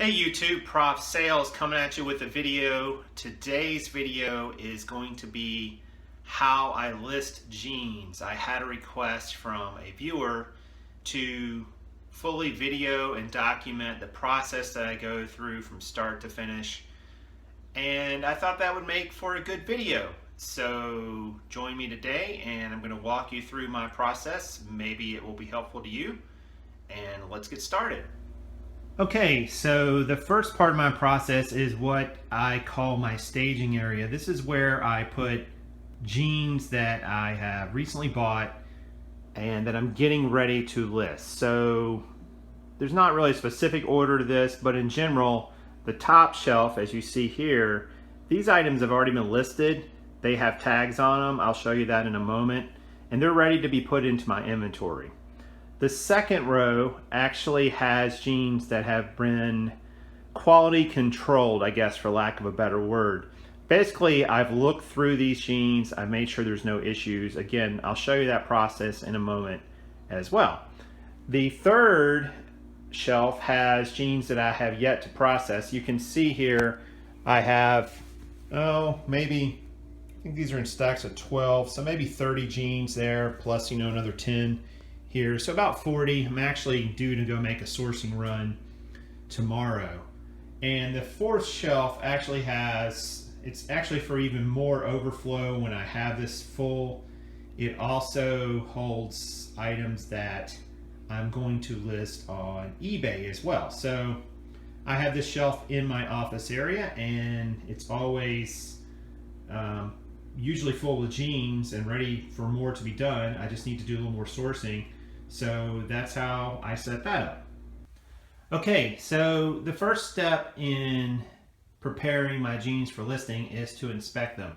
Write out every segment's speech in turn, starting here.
Hey YouTube, PROF Sales coming at you with a video. Today's video is going to be how I list jeans. I had a request from a viewer to fully video and document the process that I go through from start to finish, and I thought that would make for a good video. So join me today and I'm going to walk you through my process. Maybe it will be helpful to you, and let's get started. Okay, so the first part of my process is what I call my staging area. This is where I put jeans that I have recently bought and that I'm getting ready to list. So there's not really a specific order to this, but in general, the top shelf, as you see here, these items have already been listed. They have tags on them. I'll show you that in a moment. And they're ready to be put into my inventory. The second row actually has jeans that have been quality controlled, I guess, for lack of a better word. Basically, I've looked through these jeans. I've made sure there's no issues. Again, I'll show you that process in a moment as well. The third shelf has jeans that I have yet to process. You can see here I have, I think these are in stacks of 12, so maybe 30 jeans there, plus, another 10 here, so about 40. I'm actually due to go make a sourcing run tomorrow. And the fourth shelf actually it's actually for even more overflow when I have this full. It also holds items that I'm going to list on eBay as well. So I have this shelf in my office area, and it's always usually full of jeans and ready for more to be done. I just need to do a little more sourcing. So that's how I set that up. Okay, so the first step in preparing my jeans for listing is to inspect them.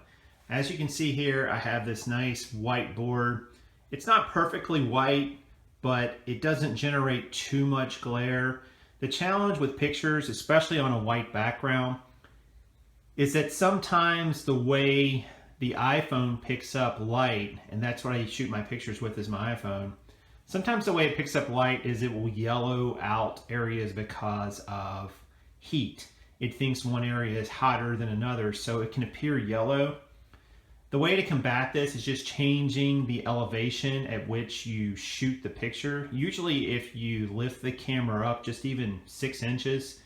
As you can see here, I have this nice white board. It's not perfectly white, but it doesn't generate too much glare. The challenge with pictures, especially on a white background, is that sometimes the way the iPhone picks up light, and that's what I shoot my pictures with, is my iPhone. Sometimes the way it picks up light is it will yellow out areas because of heat. It thinks one area is hotter than another, so it can appear yellow. The way to combat this is just changing the elevation at which you shoot the picture. Usually if you lift the camera up just even 6 inches,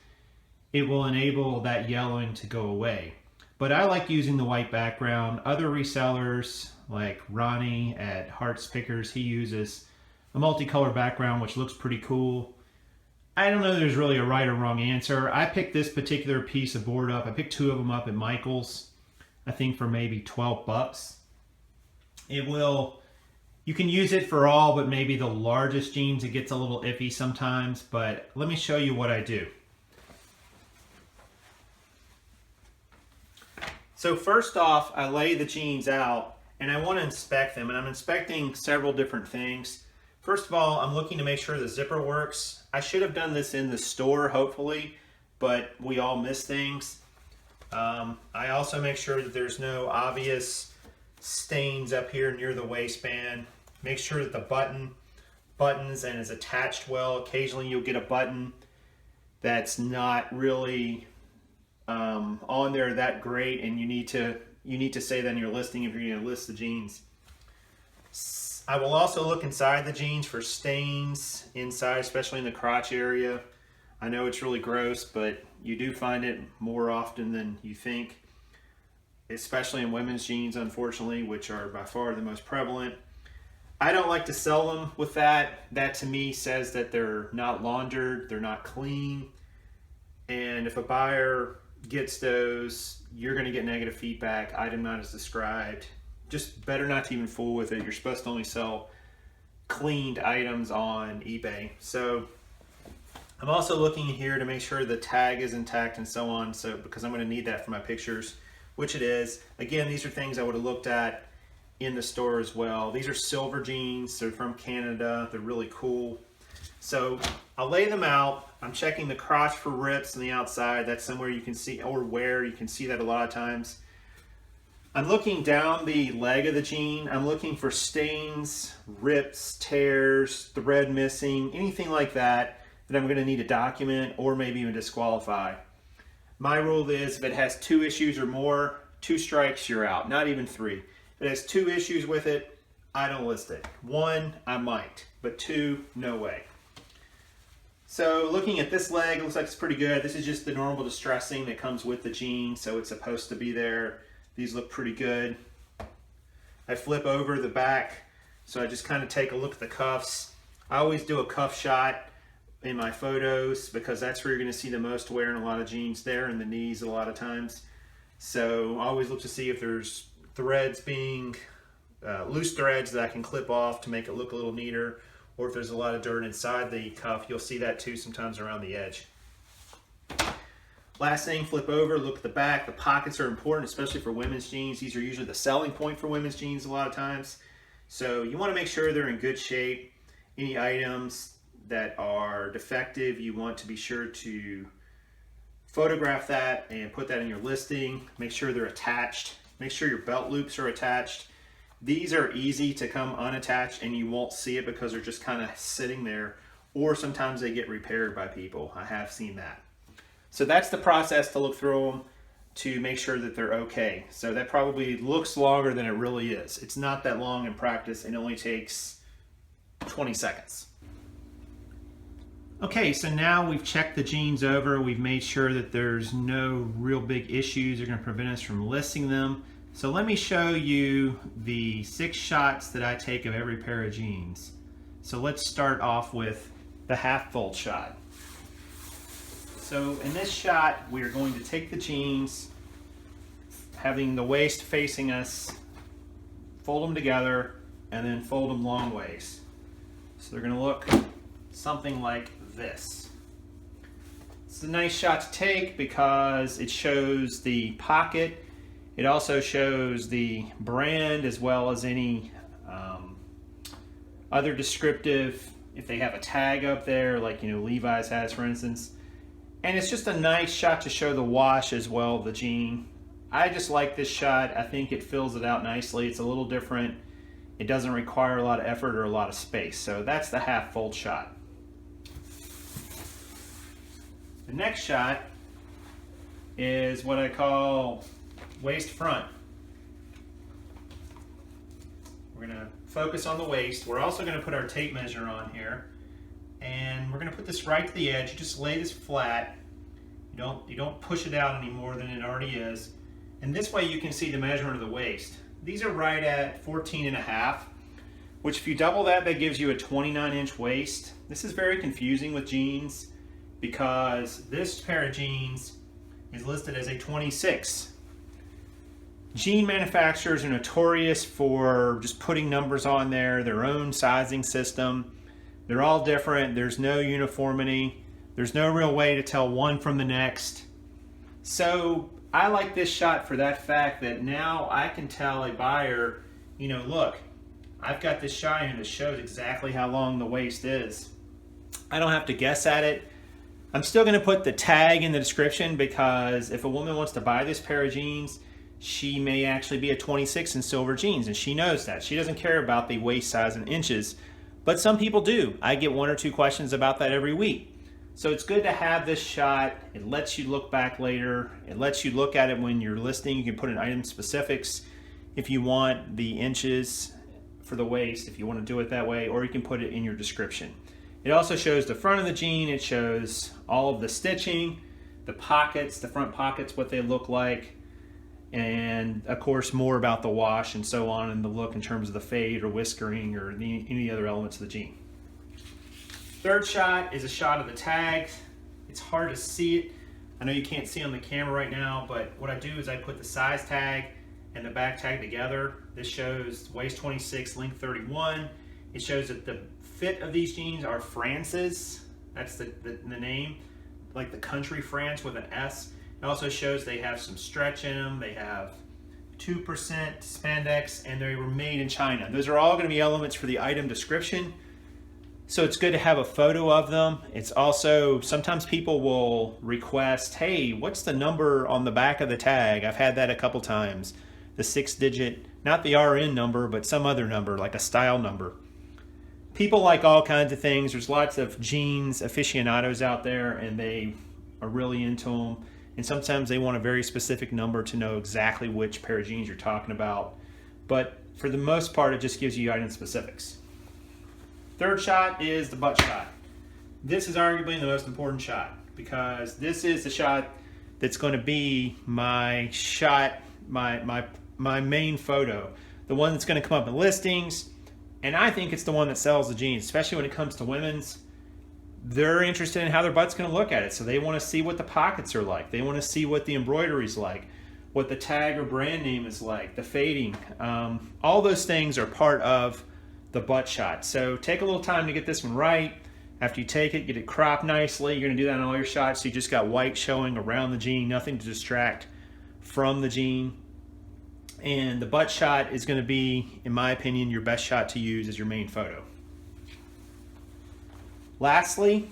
it will enable that yellowing to go away. But I like using the white background. Other resellers, like Ronnie at Hearts Pickers, he uses a multicolor background, which looks pretty cool. I don't know if there's really a right or wrong answer. I picked this particular piece of board up. I picked 2 of them up at Michael's, I think for maybe 12 bucks. You can use it for all, but maybe the largest jeans, it gets a little iffy sometimes. But let me show you what I do. So first off, I lay the jeans out and I want to inspect them, and I'm inspecting several different things. First of all, I'm looking to make sure the zipper works. I should have done this in the store, hopefully, but we all miss things. I also make sure that there's no obvious stains up here near the waistband. Make sure that the buttons and is attached well. Occasionally you'll get a button that's not really on there that great, and you need to say that in your listing if you're going to list the jeans. I will also look inside the jeans for stains inside, especially in the crotch area. I know it's really gross, but you do find it more often than you think, especially in women's jeans, unfortunately, which are by far the most prevalent. I don't like to sell them with that. That to me says that they're not laundered, they're not clean. And if a buyer gets those, you're going to get negative feedback, item not as described. Just better not to even fool with it. You're supposed to only sell cleaned items on eBay. So I'm also looking here to make sure the tag is intact and so on, because I'm going to need that for my pictures, which it is. Again, these are things I would have looked at in the store as well. These are silver jeans. They're from Canada. They're really cool. So I'll lay them out. I'm checking the crotch for rips on the outside. That's somewhere you can see, or where you can see that a lot of times. I'm looking down the leg of the jean. I'm looking for stains, rips, tears, thread missing, anything like that that I'm going to need to document or maybe even disqualify. My rule is if it has 2 issues or more, 2 strikes, you're out. Not even 3. If it has 2 issues with it, I don't list it. 1, I might, but 2, no way. So looking at this leg, it looks like it's pretty good. This is just the normal distressing that comes with the jean, so it's supposed to be there. These look pretty good. I flip over the back, so I just kind of take a look at the cuffs. I always do a cuff shot in my photos because that's where you're going to see the most wear in a lot of jeans there, in the knees a lot of times. So I always look to see if there's threads being, loose threads that I can clip off to make it look a little neater, or if there's a lot of dirt inside the cuff, you'll see that too sometimes around the edge. Last thing, flip over, look at the back. The pockets are important, especially for women's jeans. These are usually the selling point for women's jeans a lot of times. So you want to make sure they're in good shape. Any items that are defective, you want to be sure to photograph that and put that in your listing. Make sure they're attached. Make sure your belt loops are attached. These are easy to come unattached and you won't see it because they're just kind of sitting there, or sometimes they get repaired by people. I have seen that. So that's the process to look through them to make sure that they're okay. So that probably looks longer than it really is. It's not that long in practice. It only takes 20 seconds. Okay, so now we've checked the jeans over. We've made sure that there's no real big issues that are going to prevent us from listing them. So let me show you the 6 shots that I take of every pair of jeans. So let's start off with the half fold shot. So in this shot, we're going to take the jeans, having the waist facing us, fold them together, and then fold them long ways. So they're going to look something like this. It's a nice shot to take because it shows the pocket. It also shows the brand as well as any other descriptive, if they have a tag up there, like Levi's has, for instance. And it's just a nice shot to show the wash as well, the jean. I just like this shot. I think it fills it out nicely. It's a little different. It doesn't require a lot of effort or a lot of space. So that's the half fold shot. The next shot is what I call waist front. We're going to focus on the waist. We're also going to put our tape measure on here, and we're going to put this right to the edge. You just lay this flat. You don't push it out any more than it already is, and this way you can see the measurement of the waist. These are right at 14.5, which if you double that, that gives you a 29-inch waist. This is very confusing with jeans because this pair of jeans is listed as a 26. Jean manufacturers are notorious for just putting numbers on there, their own sizing system. They're all different. There's no uniformity. There's no real way to tell one from the next. So I like this shot for that fact that now I can tell a buyer, look, I've got this shot here that shows exactly how long the waist is. I don't have to guess at it. I'm still going to put the tag in the description because if a woman wants to buy this pair of jeans, she may actually be a 26 in silver jeans, and she knows that. She doesn't care about the waist size in inches, but some people do. I get 1 or 2 questions about that every week. So it's good to have this shot. It lets you look back later. It lets you look at it when you're listing. You can put in item specifics if you want the inches for the waist, if you want to do it that way, or you can put it in your description. It also shows the front of the jean. It shows all of the stitching, the pockets, the front pockets, what they look like, and of course more about the wash and so on, and the look in terms of the fade or whiskering or any other elements of the jean. Third shot is a shot of the tag. It's hard to see it. I know you can't see on the camera right now, but what I do is I put the size tag and the back tag together. This shows waist 26, length 31. It shows that the fit of these jeans are France's. That's the name, like the country France with an S. It also shows they have some stretch in them. They have 2% spandex, and they were made in China. Those are all going to be elements for the item description. So it's good to have a photo of them. It's also, sometimes people will request, hey, what's the number on the back of the tag? I've had that a couple times. The 6-digit, not the RN number, but some other number, like a style number. people like all kinds of things. There's lots of jeans aficionados out there, and they are really into them. And sometimes they want a very specific number to know exactly which pair of jeans you're talking about. But for the most part, it just gives you item specifics. Third shot is the butt shot. This is arguably the most important shot, because this is the shot that's going to be my shot, my main photo, the one that's going to come up in listings. And I think it's the one that sells the jeans, especially when it comes to women's. They're interested in how their butt's going to look at it, so they want to see what the pockets are like. They want to see what the embroidery's like, what the tag or brand name is like, the fading. All those things are part of the butt shot. So take a little time to get this one right. After you take it, get it cropped nicely. You're going to do that in all your shots, so you just got white showing around the jean, nothing to distract from the jean. And the butt shot is going to be, in my opinion, your best shot to use as your main photo. Lastly,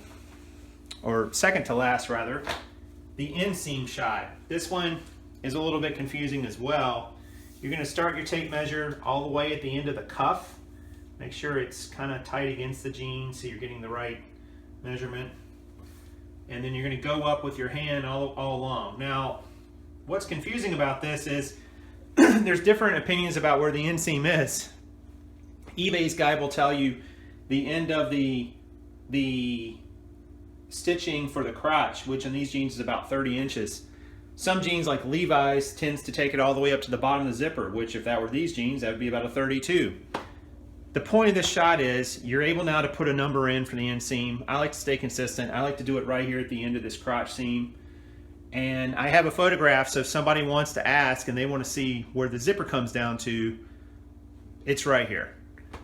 or second to last rather, the inseam shot. This one is a little bit confusing as well. You're going to start your tape measure all the way at the end of the cuff. Make sure it's kind of tight against the jean so you're getting the right measurement. And then you're going to go up with your hand all along. Now, what's confusing about this is there's different opinions about where the inseam is. eBay's guide will tell you the end of the stitching for the crotch, which in these jeans is about 30 inches. Some jeans like Levi's tends to take it all the way up to the bottom of the zipper, which if that were these jeans, that would be about a 32. The point of this shot is you're able now to put a number in for the inseam. I like to stay consistent. I like to do it right here at the end of this crotch seam. And I have a photograph, so if somebody wants to ask and they want to see where the zipper comes down to, it's right here.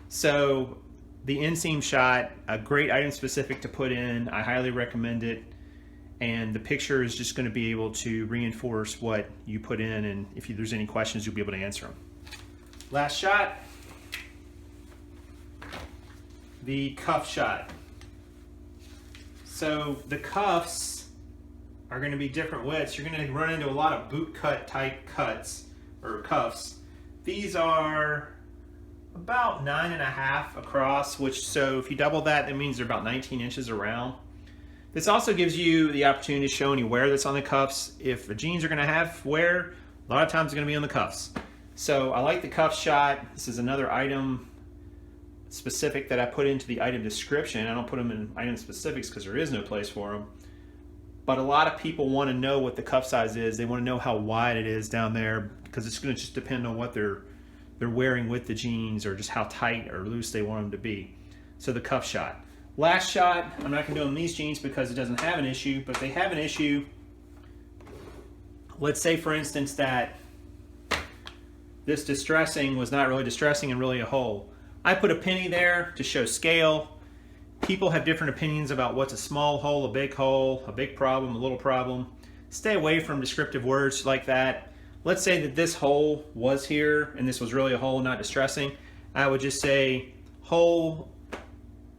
So the inseam shot, a great item specific to put in. I highly recommend it. And the picture is just going to be able to reinforce what you put in, and if there's any questions, you'll be able to answer them. Last shot, the cuff shot. So the cuffs are going to be different widths. You're going to run into a lot of boot cut type cuts or cuffs. These are about 9.5 across, which, so if you double that, that means they're about 19 inches around. This also gives you the opportunity to show any wear that's on the cuffs. If the jeans are going to have wear, a lot of times it's going to be on the cuffs. So I like the cuff shot. This is another item specific that I put into the item description. I don't put them in item specifics because there is no place for them. But a lot of people want to know what the cuff size is. They want to know how wide it is down there, because it's going to just depend on what they're wearing with the jeans, or just how tight or loose they want them to be. So the cuff shot. Last shot, I'm not going to do on these jeans because it doesn't have an issue, but if they have an issue, let's say for instance that this distressing was not really distressing and really a hole. I put a penny there to show scale. People have different opinions about what's a small hole, a big problem, a little problem. Stay away from descriptive words like that. Let's say that this hole was here and this was really a hole, not distressing. I would just say hole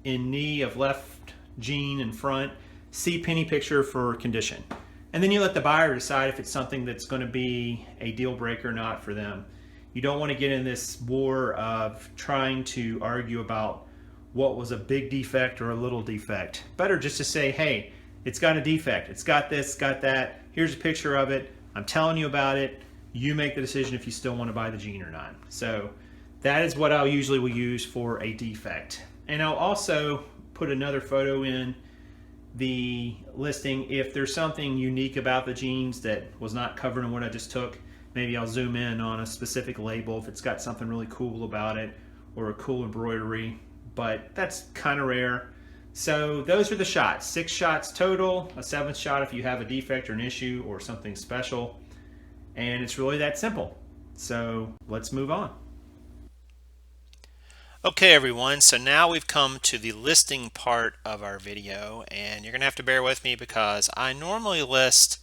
in knee of left jean in front, see penny picture for condition. And then you let the buyer decide if it's something that's going to be a deal breaker or not for them. You don't want to get in this war of trying to argue about what was a big defect or a little defect. Better just to say, hey, it's got a defect, it's got this, got that, here's a picture of it, I'm telling you about it, you make the decision if you still want to buy the jean or not. So that is what I usually will use for a defect. And I'll also put another photo in the listing if there's something unique about the jeans that was not covered in what I just took. Maybe I'll zoom in on a specific label if it's got something really cool about it or a cool embroidery, but that's kind of rare. So those are the shots, 6 shots total, a 7th shot if you have a defect or an issue or something special, and it's really that simple. So let's move on. Okay everyone, so now we've come to the listing part of our video, and you're gonna have to bear with me because I normally list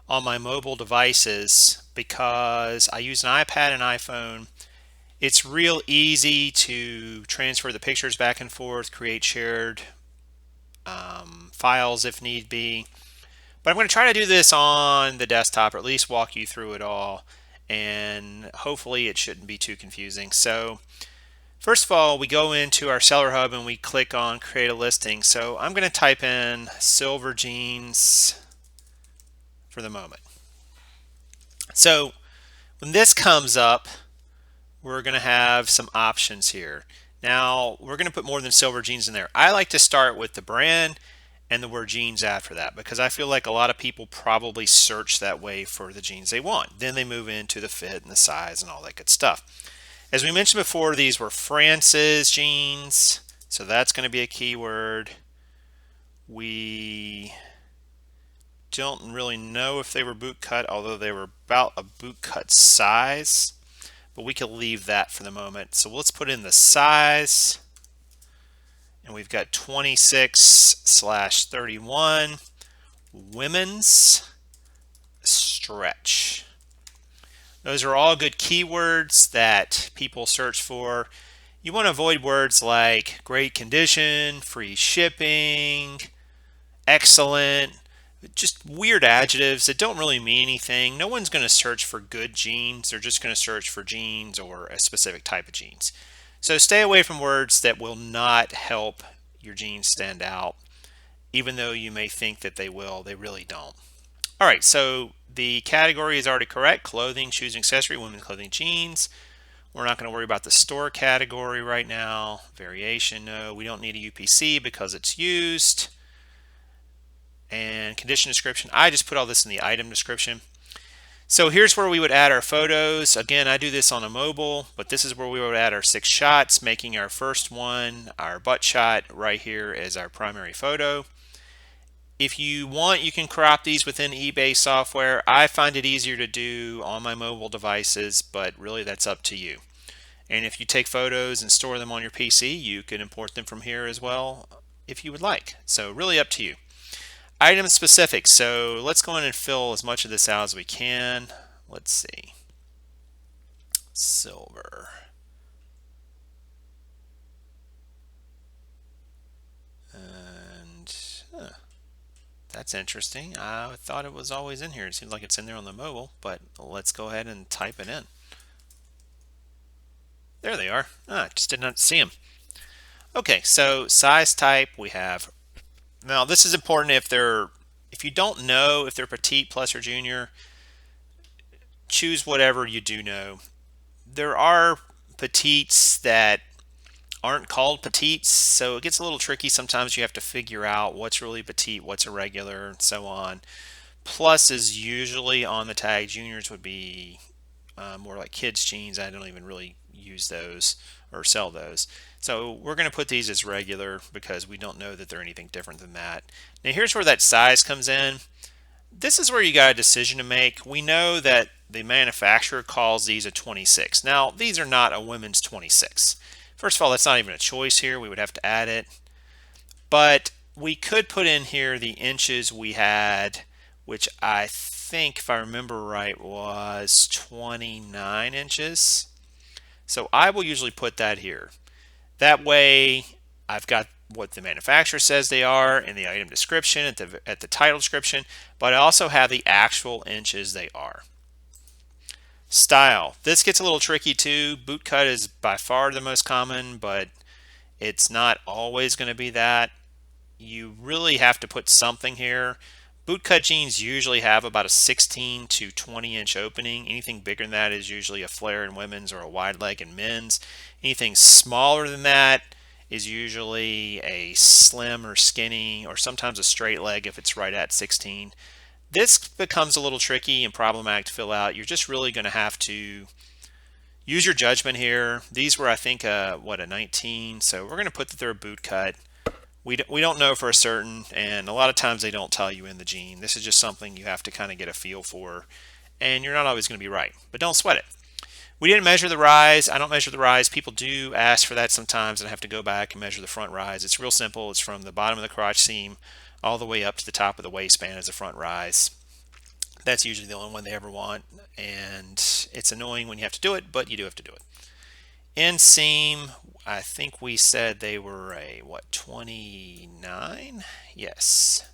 on my mobile devices because I use an iPad and iPhone. It's real easy to transfer the pictures back and forth, create shared files if need be. But I'm going to try to do this on the desktop, or at least walk you through it all, and hopefully it shouldn't be too confusing. So First of all, we go into our Seller Hub and we click on Create a Listing. So I'm going to type in silver jeans for the moment. So when this comes up, we're going to have some options here. Now, we're going to put more than silver jeans in there. I like to start with the brand and the word jeans after that, because I feel like a lot of people probably search that way for the jeans they want. Then they move into the fit and the size and all that good stuff. As we mentioned before, these were France's jeans, so that's going to be a keyword. We don't really know if they were boot cut, although they were about a boot cut size, but we can leave that for the moment. So let's put in the size, and we've got 26/31 women's stretch. Those are all good keywords that people search for. You want to avoid words like great condition, free shipping, excellent, just weird adjectives that don't really mean anything. No one's going to search for good jeans. They're just going to search for jeans or a specific type of jeans. So stay away from words that will not help your jeans stand out. Even though you may think that they will, they really don't. All right, so the category is already correct. Clothing, shoes, and accessory, women's clothing, jeans. We're not going to worry about the store category right now. Variation, no. We don't need a UPC because it's used. And condition description, I just put all this in the item description. So here's where we would add our photos. Again, I do this on a mobile, but this is where we would add our 6 shots, making our first one, our butt shot right here as our primary photo. If you want, you can crop these within eBay software. I find it easier to do on my mobile devices, but really that's up to you. And if you take photos and store them on your PC, you can import them from here as well if you would like. So really up to you. Item specific. So let's go in and fill as much of this out as we can. Let's see. Silver. And that's interesting. I thought it was always in here. It seems like it's in there on the mobile, but let's go ahead and type it in. There they are. Just did not see them. Okay, so size type we have. Now this is important if you don't know if they're petite, plus, or junior. Choose whatever you do know. There are petites that aren't called petites, so it gets a little tricky. Sometimes you have to figure out what's really petite, what's irregular, and so on. Plus is usually on the tag. Juniors would be more like kids jeans. I don't even really use those or sell those. So we're going to put these as regular because we don't know that they're anything different than that. Now here's where that size comes in. This is where you got a decision to make. We know that the manufacturer calls these a 26. Now these are not a women's 26. First of all, that's not even a choice here. We would have to add it. But we could put in here the inches we had, which I think, if I remember right, was 29 inches. So I will usually put that here. That way I've got what the manufacturer says they are in the item description, at the title description, but I also have the actual inches they are. Style. This gets a little tricky too. Boot cut is by far the most common, but it's not always going to be that. You really have to put something here. Boot cut jeans usually have about a 16 to 20 inch opening. Anything bigger than that is usually a flare in women's or a wide leg in men's. Anything smaller than that is usually a slim or skinny, or sometimes a straight leg if it's right at 16. This becomes a little tricky and problematic to fill out. You're just really going to have to use your judgment here. These were, I think, a 19, so we're going to put that they're a boot cut. We don't know for a certain, and a lot of times they don't tell you in the jean. This is just something you have to kind of get a feel for, and you're not always going to be right, but don't sweat it. We didn't measure the rise. I don't measure the rise. People do ask for that sometimes, and I have to go back and measure the front rise. It's real simple. It's from the bottom of the crotch seam all the way up to the top of the waistband as a front rise. That's usually the only one they ever want, and it's annoying when you have to do it, but you do have to do it. Inseam, I think we said they were a, 29? Yes.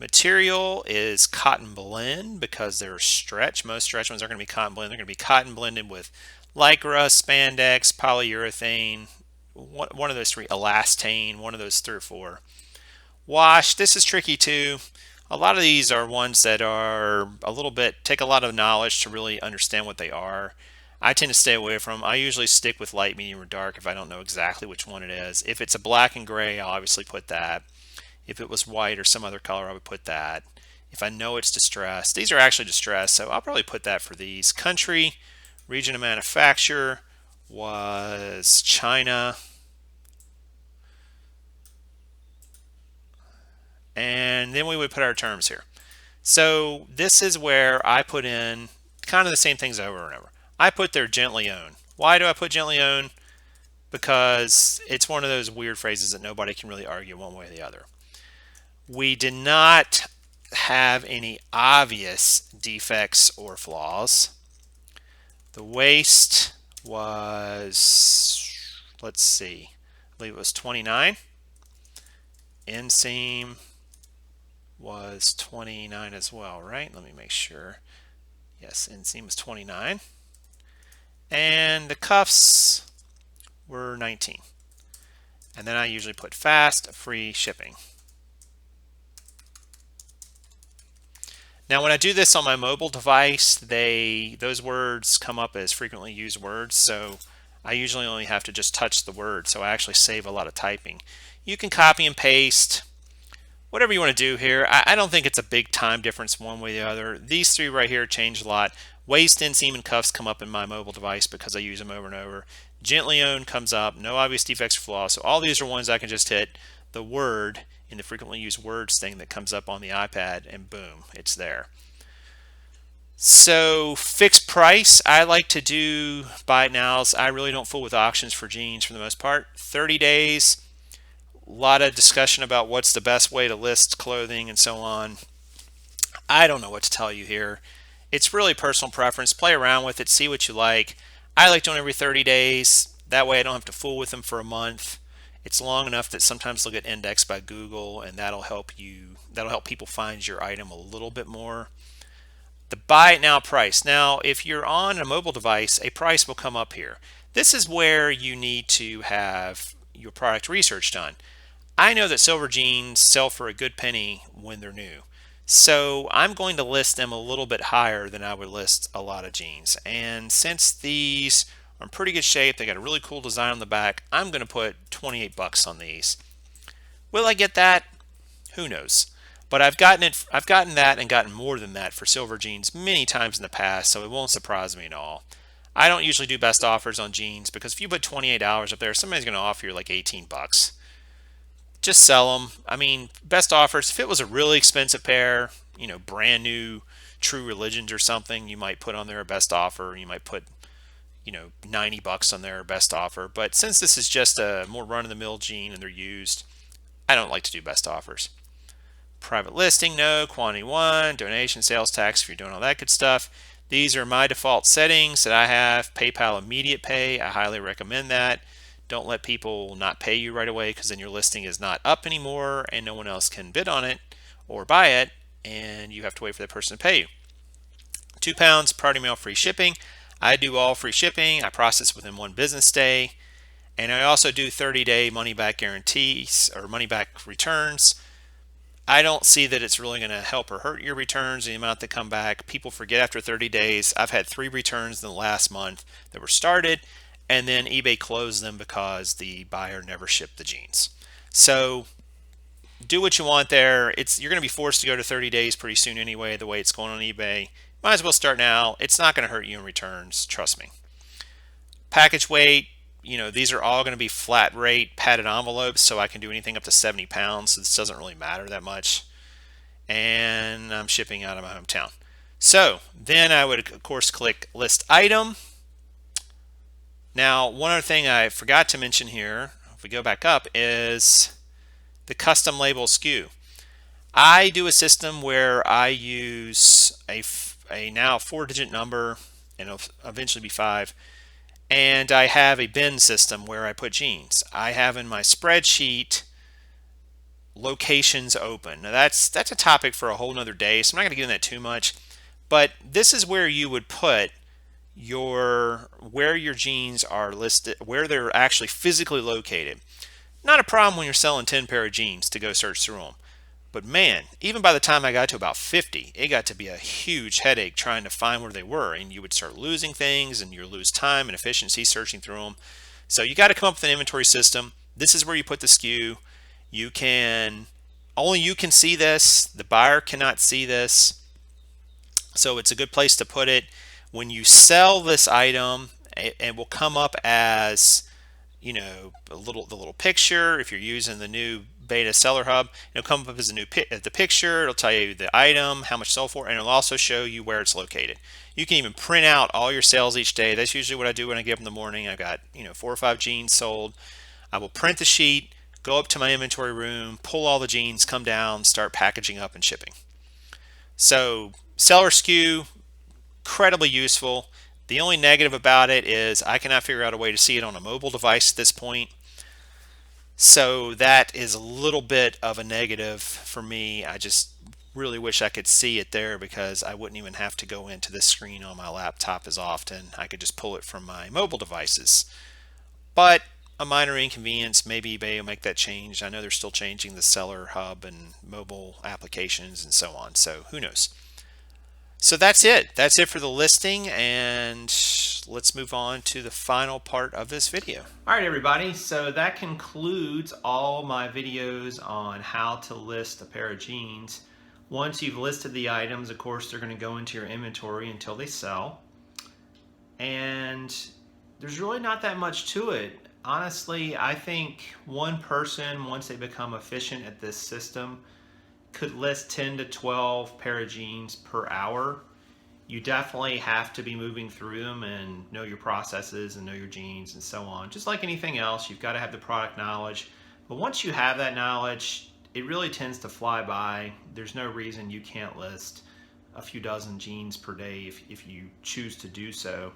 Material is cotton blend because they're stretch. Most stretch ones are going to be cotton blend. They're going to be cotton blended with lycra, spandex, polyurethane, one of those three, elastane, one of those 3 or 4. Wash, this is tricky too. A lot of these are ones that are a little bit, take a lot of knowledge to really understand what they are. I tend to stay away from them. I usually stick with light, medium, or dark if I don't know exactly which one it is. If it's a black and gray, I'll obviously put that. If it was white or some other color, I would put that. If I know it's distressed, these are actually distressed, so I'll probably put that for these. Country, region of manufacture was China. And then we would put our terms here. So this is where I put in kind of the same things over and over. I put there gently owned. Why do I put gently owned? Because it's one of those weird phrases that nobody can really argue one way or the other. We did not have any obvious defects or flaws. The waist was, let's see, I believe it was 29. Inseam was 29 as well, right? Let me make sure. Yes, inseam was 29. And the cuffs were 19. And then I usually put fast, free shipping. Now when I do this on my mobile device, those words come up as frequently used words, so I usually only have to just touch the word, so I actually save a lot of typing. You can copy and paste, whatever you want to do here. I don't think it's a big time difference one way or the other. These 3 right here change a lot. Waist, inseam, and cuffs come up in my mobile device because I use them over and over. Gently owned comes up, no obvious defects or flaws. So all these are ones I can just hit the word in the frequently used words thing that comes up on the iPad, and boom, it's there. So fixed price, I like to do buy it nows. I really don't fool with auctions for jeans for the most part. 30 days, a lot of discussion about what's the best way to list clothing and so on. I don't know what to tell you here. It's really personal preference. Play around with it, see what you like. I like doing every 30 days. That way I don't have to fool with them for a month. It's long enough that sometimes they'll get indexed by Google, and that'll help people find your item a little bit more. The buy it now price. Now, if you're on a mobile device, a price will come up here. This is where you need to have your product research done. I know that silver jeans sell for a good penny when they're new. So I'm going to list them a little bit higher than I would list a lot of jeans. And since these are in pretty good shape, they got a really cool design on the back, I'm going to put 28 bucks on these. Will I get that? Who knows? But I've gotten that and gotten more than that for silver jeans many times in the past, so it won't surprise me at all. I don't usually do best offers on jeans because if you put $28 up there, somebody's going to offer you like 18 bucks. Just sell them. I mean, best offers, if it was a really expensive pair, brand new True Religions or something, you might put on there a best offer. You might put 90 bucks on there best offer. But since this is just a more run-of-the-mill jean and they're used, I don't like to do best offers. Private listing, no. Quantity 1, donation, sales tax if you're doing all that good stuff. These are my default settings that I have. PayPal immediate pay, I highly recommend that. Don't let people not pay you right away, because then your listing is not up anymore and no one else can bid on it or buy it, and you have to wait for that person to pay you. 2 pounds, priority mail, free shipping. I do all free shipping. I process within 1 business day. And I also do 30-day money-back guarantees or money-back returns. I don't see that it's really going to help or hurt your returns, the amount that come back. People forget after 30 days. I've had 3 returns in the last month that were started, and then eBay closed them because the buyer never shipped the jeans. So do what you want there. You're going to be forced to go to 30 days pretty soon anyway, the way it's going on eBay. Might as well start now. It's not going to hurt you in returns, trust me. Package weight, these are all going to be flat rate padded envelopes, so I can do anything up to 70 pounds, so this doesn't really matter that much. And I'm shipping out of my hometown. So then I would, of course, click list item. Now, one other thing I forgot to mention here, if we go back up, is the custom label SKU. I do a system where I use a now 4-digit number, and it'll eventually be 5, and I have a bin system where I put jeans. I have in my spreadsheet locations open. Now that's a topic for a whole nother day, so I'm not going to get into that too much. But this is where you would put where your jeans are listed, where they're actually physically located. Not a problem when you're selling 10 pair of jeans to go search through them. But man, even by the time I got to about 50, it got to be a huge headache trying to find where they were, and you would start losing things, and you lose time and efficiency searching through them. So you got to come up with an inventory system. This is where you put the SKU. Only you can see this. The buyer cannot see this. So it's a good place to put it. When you sell this item, it will come up as, you know, the little picture. If you're using the new beta seller hub, it'll come up as the picture. It'll tell you the item, how much sold for, and it'll also show you where it's located. You can even print out all your sales each day. That's usually what I do when I get up in the morning. I've got 4 or 5 jeans sold. I will print the sheet, go up to my inventory room, pull all the jeans, come down, start packaging up and shipping. So seller SKU, incredibly useful. The only negative about it is I cannot figure out a way to see it on a mobile device at this point. So that is a little bit of a negative for me. I just really wish I could see it there, because I wouldn't even have to go into this screen on my laptop as often. I could just pull it from my mobile devices. But a minor inconvenience. Maybe eBay will make that change. I know they're still changing the seller hub and mobile applications and so on. So who knows? So that's it. That's it for the listing, and let's move on to the final part of this video. All right, everybody. So that concludes all my videos on how to list a pair of jeans. Once you've listed the items, of course, they're going to go into your inventory until they sell. And there's really not that much to it. Honestly, I think one person, once they become efficient at this system, could list 10 to 12 pair of jeans per hour. You definitely have to be moving through them and know your processes and know your jeans and so on. Just like anything else, you've got to have the product knowledge. But once you have that knowledge, it really tends to fly by. There's no reason you can't list a few dozen jeans per day if you choose to do so.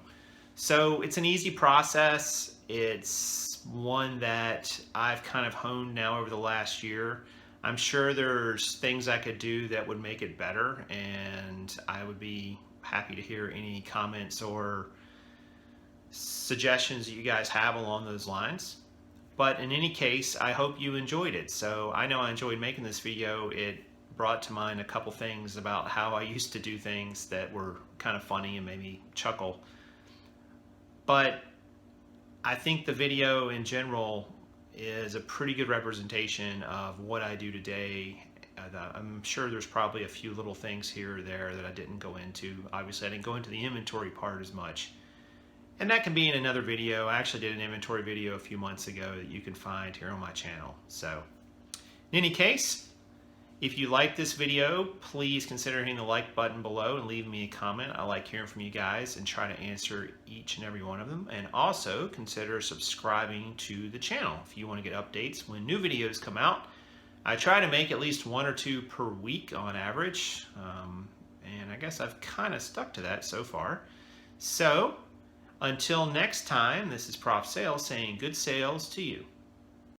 So it's an easy process. It's one that I've kind of honed now over the last year. I'm sure there's things I could do that would make it better, and I would be happy to hear any comments or suggestions that you guys have along those lines. But in any case, I hope you enjoyed it. So I know I enjoyed making this video. It brought to mind a couple things about how I used to do things that were kind of funny and made me chuckle. But I think the video in general is a pretty good representation of what I do today. I'm sure there's probably a few little things here or there that I didn't go into. Obviously, I didn't go into the inventory part as much. And that can be in another video. I actually did an inventory video a few months ago that you can find here on my channel. So, in any case, if you like this video, please consider hitting the like button below and leave me a comment. I like hearing from you guys and try to answer each and every one of them. And also consider subscribing to the channel if you want to get updates when new videos come out. I try to make at least 1 or 2 per week on average, and I guess I've kind of stuck to that so far. So until next time, this is Prof Sales saying good sales to you.